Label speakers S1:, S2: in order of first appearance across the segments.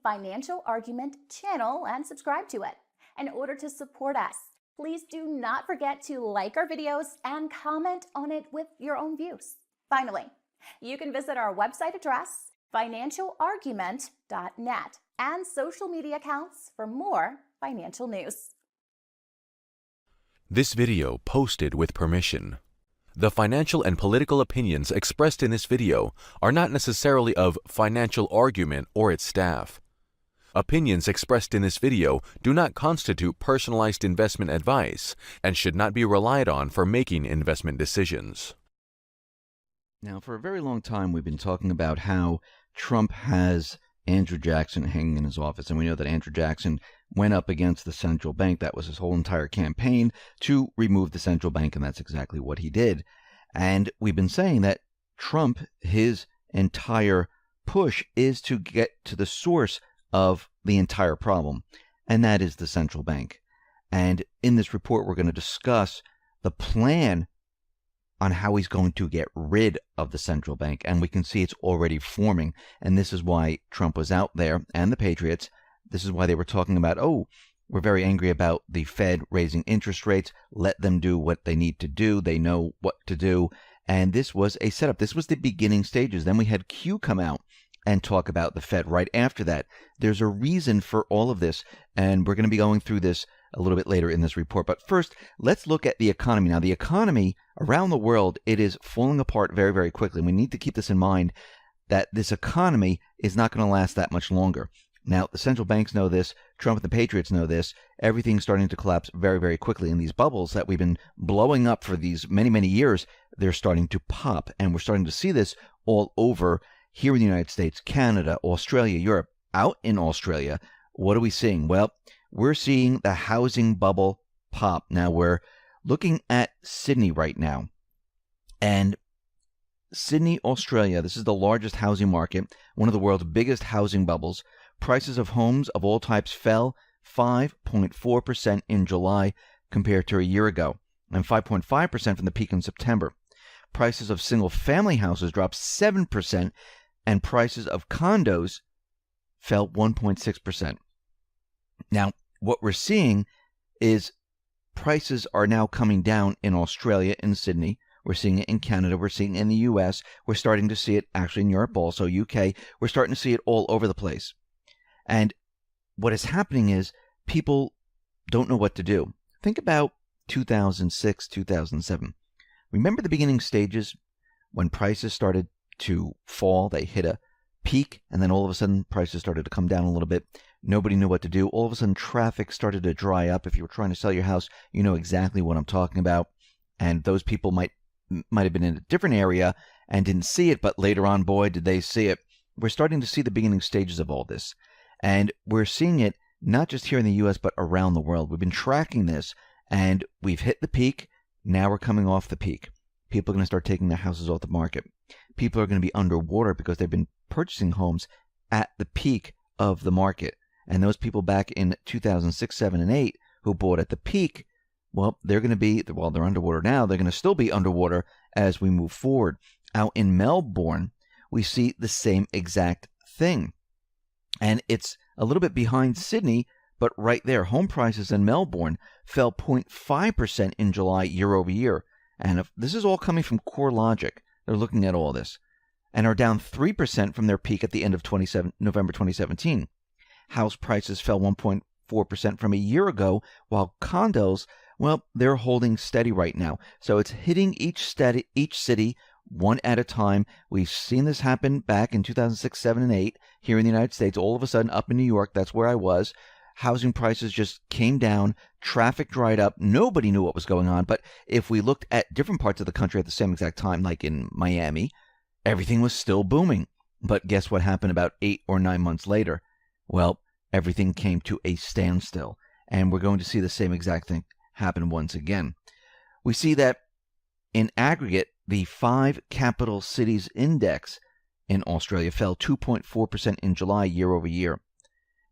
S1: Financial Argument channel and subscribe to it. In order to support us, please do not forget to like our videos and comment on it with your own views. Finally, you can visit our website address, financialargument.net, and social media accounts for more financial news.
S2: This video posted with permission. The financial and political opinions expressed in this video are not necessarily of Financial Argument or its staff. Opinions expressed in this video do not constitute personalized investment advice and should not be relied on for making investment decisions.
S3: Now, for a very long time, we've been talking about how Trump has Andrew Jackson hanging in his office. And we know that Andrew Jackson went up against the central bank. That was his whole entire campaign to remove the central bank. And that's exactly what he did. And we've been saying that Trump, his entire push is to get to the source of the entire problem. And that is the central bank. And in this report, we're going to discuss the plan on how he's going to get rid of the central bank. And we can see it's already forming. And this is why Trump was out there and the Patriots. This is why they were talking about, oh, we're very angry about the Fed raising interest rates. Let them do what they need to do. They know what to do. And this was a setup. This was the beginning stages. Then we had Q come out and talk about the Fed right after that. There's a reason for all of this. And we're going to be going through this a little bit later in this report. But first, let's look at the economy. Now, the economy around the world, it is falling apart very, very quickly. We need to keep this in mind that this economy is not going to last that much longer. Now, the central banks know this. Trump and the Patriots know this. Everything's starting to collapse very, very quickly. And these bubbles that we've been blowing up for these many, many years, they're starting to pop. And we're starting to see this all over here in the United States, Canada, Australia, Europe. Out in Australia, what are we seeing? Well, we're seeing the housing bubble pop. Now, we're looking at Sydney right now. And Sydney, Australia, this is the largest housing market, one of the world's biggest housing bubbles. Prices of homes of all types fell 5.4% in July compared to a year ago, and 5.5% from the peak in September. Prices of single-family houses dropped 7%, and prices of condos fell 1.6%. Now, what we're seeing is prices are now coming down in Australia, in Sydney. We're seeing it in Canada. We're seeing it in the U.S. We're starting to see it actually in Europe also, UK. We're starting to see it all over the place. And what is happening is people don't know what to do. Think about 2006, 2007. Remember the beginning stages when prices started to fall? They hit a peak, and then all of a sudden prices started to come down a little bit. Nobody knew what to do. All of a sudden traffic started to dry up. If you were trying to sell your house, you know exactly what I'm talking about. And those people might have been in a different area and didn't see it, but later on, boy, did they see it. We're starting to see the beginning stages of all this. And we're seeing it not just here in the U.S., but around the world. We've been tracking this, and we've hit the peak. Now we're coming off the peak. People are going to start taking their houses off the market. People are going to be underwater because they've been purchasing homes at the peak of the market. And those people back in 2006, 7, and 8 who bought at the peak, well, they're going to be, well, they're underwater now. They're going to still be underwater as we move forward. Out in Melbourne, we see the same exact thing. And it's a little bit behind Sydney, but right there, home prices in Melbourne fell 0.5% in July year over year. And if this is all coming from CoreLogic. They're looking at all this. And are down 3% from their peak at the end of November 2017. House prices fell 1.4% from a year ago, while condos, well, they're holding steady right now. So it's hitting each city one at a time. We've seen this happen back in 2006, 7, and 8 here in the United States. All of a sudden, up in New York, that's where I was. Housing prices just came down. Traffic dried up. Nobody knew what was going on. But if we looked at different parts of the country at the same exact time, like in Miami, everything was still booming. But guess what happened about 8 or 9 months later? Well, everything came to a standstill. And we're going to see the same exact thing happen once again. We see that in aggregate, the 5 capital cities index in Australia fell 2.4% in July year over year.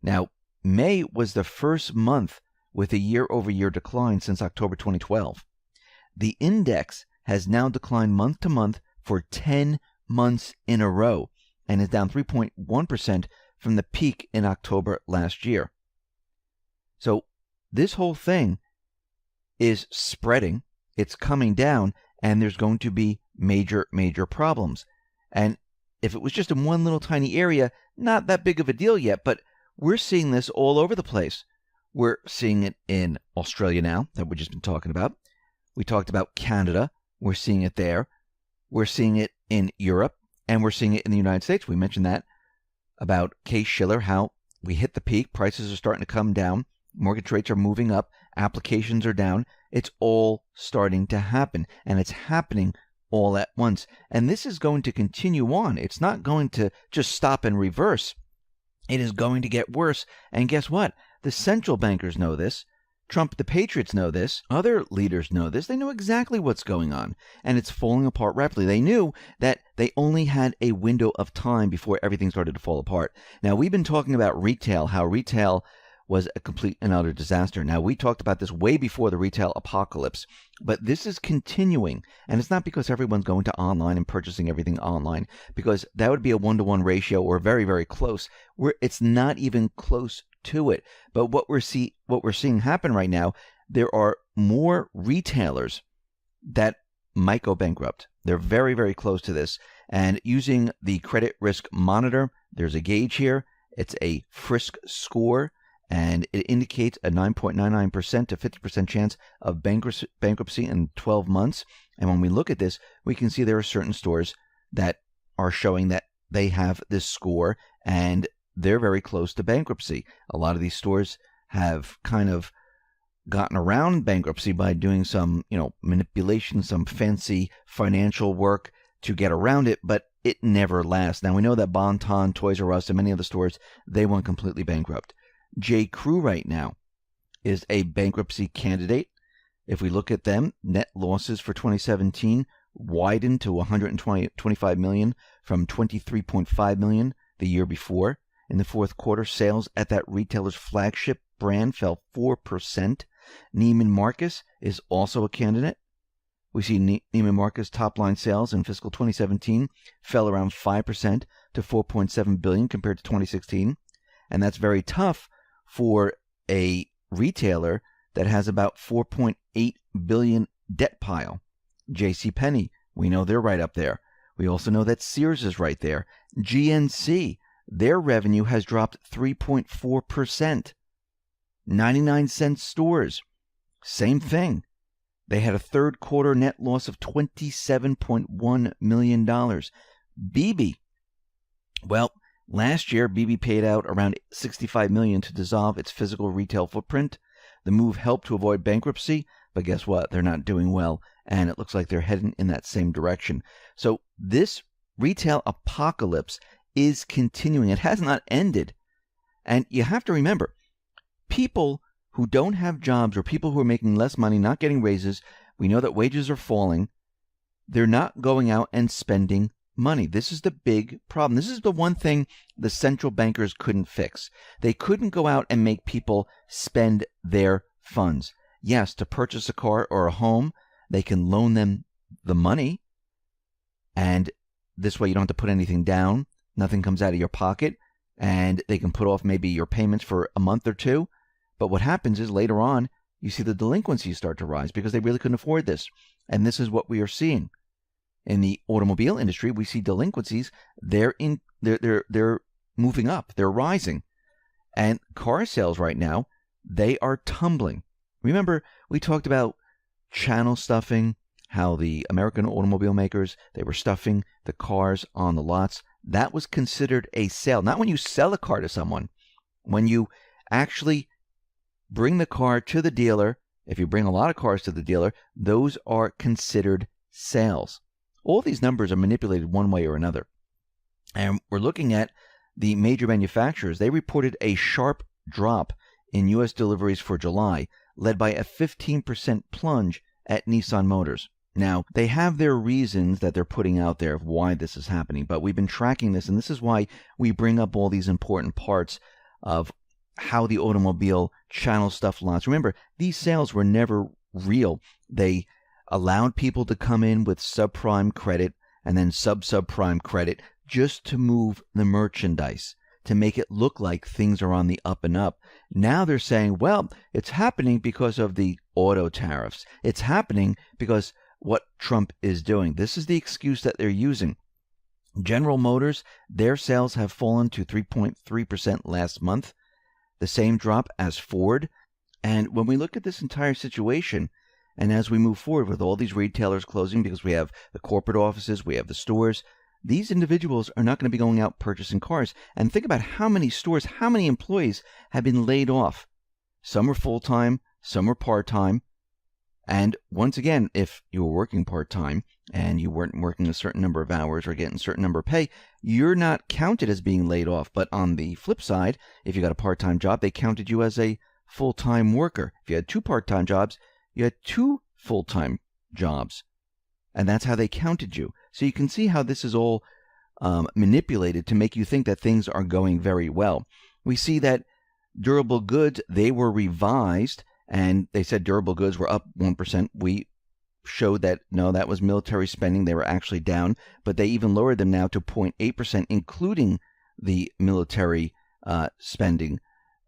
S3: Now, May was the first month with a year-over-year decline since October 2012. The index has now declined month to month for 10 months in a row and is down 3.1% from the peak in October last year. So this whole thing is spreading, it's coming down, and there's going to be major, major problems. And if it was just in one little tiny area, not that big of a deal yet, but we're seeing this all over the place. We're seeing it in Australia now, that we've just been talking about. We talked about Canada. We're seeing it there. We're seeing it in Europe, and we're seeing it in the United States. We mentioned that about Case-Shiller, how we hit the peak. Prices are starting to come down. Mortgage rates are moving up. Applications are down. It's all starting to happen, and it's happening all at once. And this is going to continue on. It's not going to just stop and reverse. It is going to get worse. And guess what? The central bankers know this. Trump, the Patriots know this. Other leaders know this. They know exactly what's going on, and it's falling apart rapidly. They knew that they only had a window of time before everything started to fall apart. Now, we've been talking about retail, how retail was a complete and utter disaster. Now, we talked about this way before the retail apocalypse, but this is continuing, and it's not because everyone's going to online and purchasing everything online, because that would be a 1-to-1 ratio or very, very close. It's not even close to it. But what we're seeing happen right now, there are more retailers that might go bankrupt. They're very, very close to this. And using the credit risk monitor, there's a gauge here. It's a Frisk score, and it indicates a 9.99% to 50% chance of bankruptcy in 12 months. And when we look at this, we can see there are certain stores that are showing that they have this score, and they're very close to bankruptcy. A lot of these stores have kind of gotten around bankruptcy by doing some, manipulation, some fancy financial work to get around it, but it never lasts. Now, we know that Bon-Ton, Toys R Us, and many other stores, they went completely bankrupt. J.Crew right now is a bankruptcy candidate. If we look at them, net losses for 2017 widened to $125 million from $23.5 million the year before. In the fourth quarter, sales at that retailer's flagship brand fell 4%. Neiman Marcus is also a candidate. We see Neiman Marcus top-line sales in fiscal 2017 fell around 5% to $4.7 billion compared to 2016. And that's very tough for a retailer that has about $4.8 billion debt pile. JCPenney, we know they're right up there. We also know that Sears is right there. GNC, their revenue has dropped 3.4%. 99-cent stores, same thing. They had a third quarter net loss of $27.1 million. BB, well, last year BB paid out around $65 million to dissolve its physical retail footprint. The move helped to avoid bankruptcy, but guess what? They're not doing well, and it looks like they're heading in that same direction. So this retail apocalypse is continuing. It has not ended. And you have to remember, people who don't have jobs or people who are making less money, not getting raises, we know that wages are falling. They're not going out and spending money. This is the big problem. This is the one thing the central bankers couldn't fix. They couldn't go out and make people spend their funds. Yes, to purchase a car or a home, they can loan them the money, and this way you don't have to put anything down. Nothing comes out of your pocket, and they can put off maybe your payments for a month or two. But what happens is later on, you see the delinquencies start to rise because they really couldn't afford this. And this is what we are seeing. In the automobile industry, we see delinquencies. They're moving up. They're rising. And car sales right now, they are tumbling. Remember, we talked about channel stuffing, how the American automobile makers, they were stuffing the cars on the lots. That was considered a sale. Not when you sell a car to someone. When you actually bring the car to the dealer, if you bring a lot of cars to the dealer, those are considered sales. All these numbers are manipulated one way or another. And we're looking at the major manufacturers. They reported a sharp drop in U.S. deliveries for July, led by a 15% plunge at Nissan Motors. Now, they have their reasons that they're putting out there of why this is happening, but we've been tracking this, and this is why we bring up all these important parts of how the automobile channel stuff lots. Remember, these sales were never real. They allowed people to come in with subprime credit and then subprime credit just to move the merchandise, to make it look like things are on the up and up. Now they're saying, well, it's happening because of the auto tariffs. It's happening because what Trump is doing. This is the excuse that they're using. General Motors, their sales have fallen to 3.3% last month, the same drop as Ford. And when we look at this entire situation, and as we move forward with all these retailers closing because we have the corporate offices, we have the stores, these individuals are not going to be going out purchasing cars. And think about how many stores, how many employees have been laid off. Some are full-time, some are part-time. And once again, if you were working part-time and you weren't working a certain number of hours or getting a certain number of pay, you're not counted as being laid off. But on the flip side, if you got a part-time job, they counted you as a full-time worker. If you had 2 part-time jobs, you had 2 full-time jobs. And that's how they counted you. So you can see how this is all manipulated to make you think that things are going very well. We see that durable goods, they were revised, and they said durable goods were up 1%. We showed that, no, that was military spending. They were actually down, but they even lowered them now to 0.8%, including the military spending.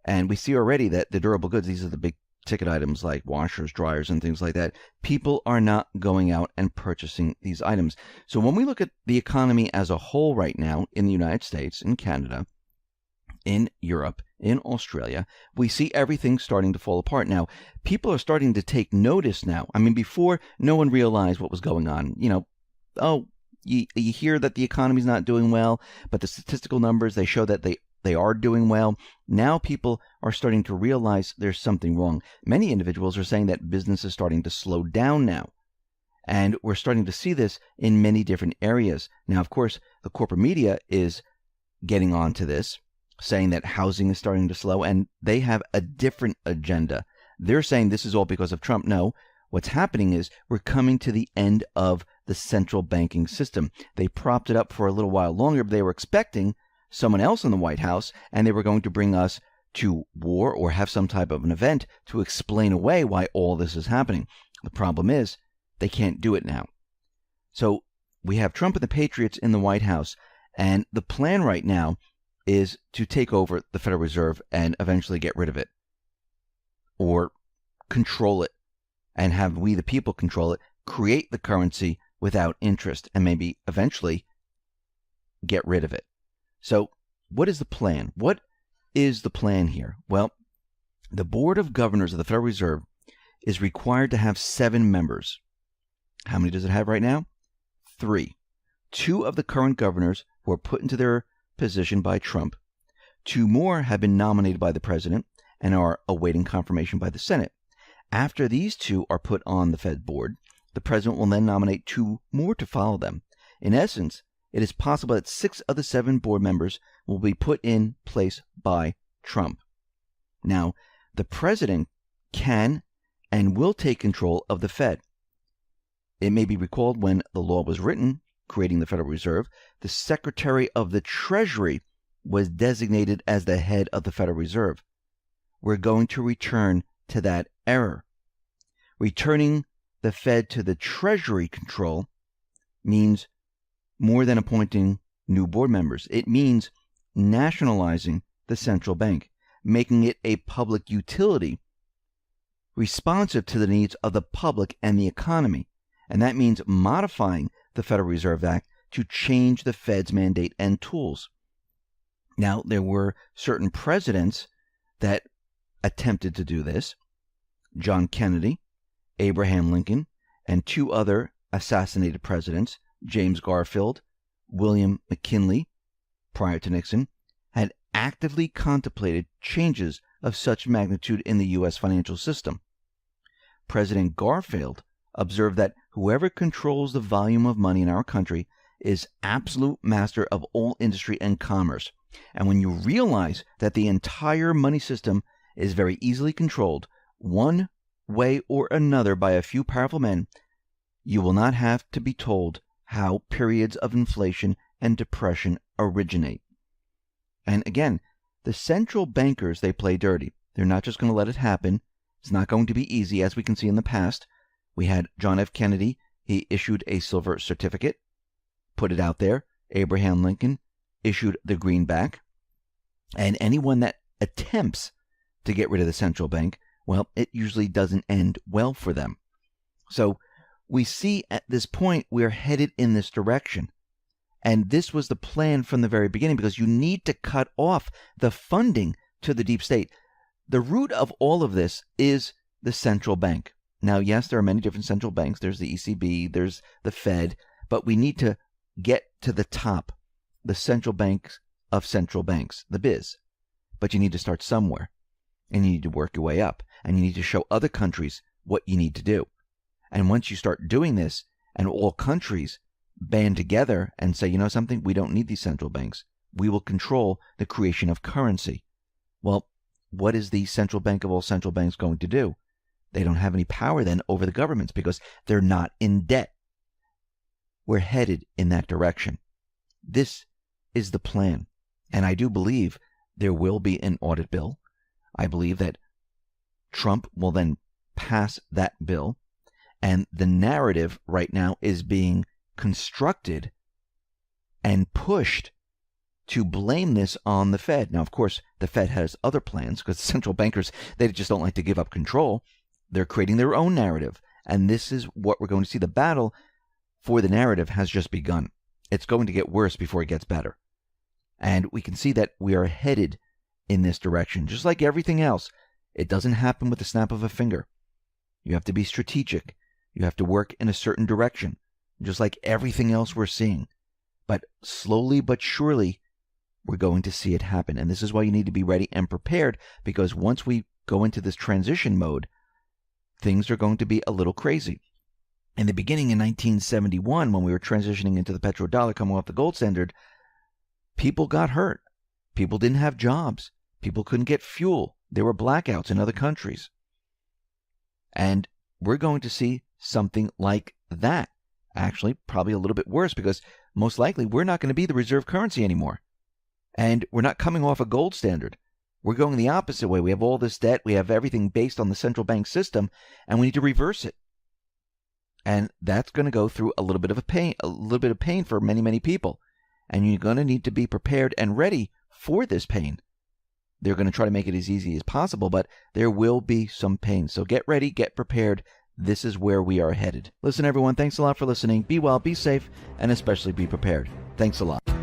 S3: And we see already that the durable goods, these are the big ticket items like washers, dryers, and things like that. People are not going out and purchasing these items. So when we look at the economy as a whole right now in the United States, in Canada, in Europe, in Australia, we see everything starting to fall apart. Now, people are starting to take notice now. I mean, before, no one realized what was going on. You hear that the economy's not doing well, but the statistical numbers, they show that they are doing well. Now people are starting to realize there's something wrong. Many individuals are saying that business is starting to slow down now. And we're starting to see this in many different areas. Now, of course, the corporate media is getting onto this, saying that housing is starting to slow, and they have a different agenda. They're saying this is all because of Trump. No, what's happening is we're coming to the end of the central banking system. They propped it up for a little while longer, but they were expecting someone else in the White House, and they were going to bring us to war or have some type of an event to explain away why all this is happening. The problem is they can't do it now. So we have Trump and the Patriots in the White House, and the plan right now is to take over the Federal Reserve and eventually get rid of it or control it and have we the people control it, create the currency without interest, and maybe eventually get rid of it. So what is the plan? What is the plan here? Well, the Board of Governors of the Federal Reserve is required to have 7 members. How many does it have right now? 3. 2 of the current governors were put into their position by Trump. 2 more have been nominated by the president and are awaiting confirmation by the Senate. After these 2 are put on the Fed board, the president will then nominate 2 more to follow them. In essence, it is possible that 6 of the 7 board members will be put in place by Trump. Now, the president can and will take control of the Fed. It may be recalled when the law was written, creating the Federal Reserve, the Secretary of the Treasury was designated as the head of the Federal Reserve. We're going to return to that error. Returning the Fed to the Treasury control means more than appointing new board members. It means nationalizing the central bank, making it a public utility responsive to the needs of the public and the economy. And that means modifying the Federal Reserve Act to change the Fed's mandate and tools. Now, there were certain presidents that attempted to do this. John Kennedy, Abraham Lincoln, and 2 other assassinated presidents, James Garfield, William McKinley, prior to Nixon, had actively contemplated changes of such magnitude in the U.S. financial system. President Garfield observed that whoever controls the volume of money in our country is absolute master of all industry and commerce. And when you realize that the entire money system is very easily controlled one way or another by a few powerful men, you will not have to be told how periods of inflation and depression originate. And again, the central bankers, they play dirty. They're not just going to let it happen. It's not going to be easy, as we can see in the past. We had John F. Kennedy. He issued a silver certificate, put it out there. Abraham Lincoln issued the greenback. And anyone that attempts to get rid of the central bank, well, it usually doesn't end well for them. So we see at this point we're headed in this direction. And this was the plan from the very beginning, because you need to cut off the funding to the deep state. The root of all of this is the central bank. Now, yes, there are many different central banks. There's the ECB, there's the Fed, but we need to get to the top, the central banks of central banks, the biz. But you need to start somewhere, and you need to work your way up, and you need to show other countries what you need to do. And once you start doing this, and all countries band together and say, you know something, we don't need these central banks. We will control the creation of currency. Well, what is the central bank of all central banks going to do? They don't have any power then over the governments because they're not in debt. We're headed in that direction. This is the plan. And I do believe there will be an audit bill. I believe that Trump will then pass that bill. And the narrative right now is being constructed and pushed to blame this on the Fed. Now, of course, the Fed has other plans because central bankers, they just don't like to give up control. They're creating their own narrative. And this is what we're going to see. The battle for the narrative has just begun. It's going to get worse before it gets better. And we can see that we are headed in this direction. Just like everything else, it doesn't happen with the snap of a finger. You have to be strategic. You have to work in a certain direction, just like everything else we're seeing. But slowly but surely, we're going to see it happen. And this is why you need to be ready and prepared, because once we go into this transition mode, things are going to be a little crazy. In the beginning in 1971, when we were transitioning into the petrodollar coming off the gold standard, people got hurt. People didn't have jobs. People couldn't get fuel. There were blackouts in other countries. And we're going to see something like that. Actually, probably a little bit worse, because most likely we're not going to be the reserve currency anymore. And we're not coming off a gold standard. We're going the opposite way. We have all this debt. We have everything based on the central bank system, and we need to reverse it. And that's going to go through a little bit of pain for many, many people. And you're going to need to be prepared and ready for this pain. They're going to try to make it as easy as possible, but there will be some pain. So get ready, get prepared. This is where we are headed. Listen, everyone, thanks a lot for listening. Be well, be safe, and especially be prepared. Thanks a lot.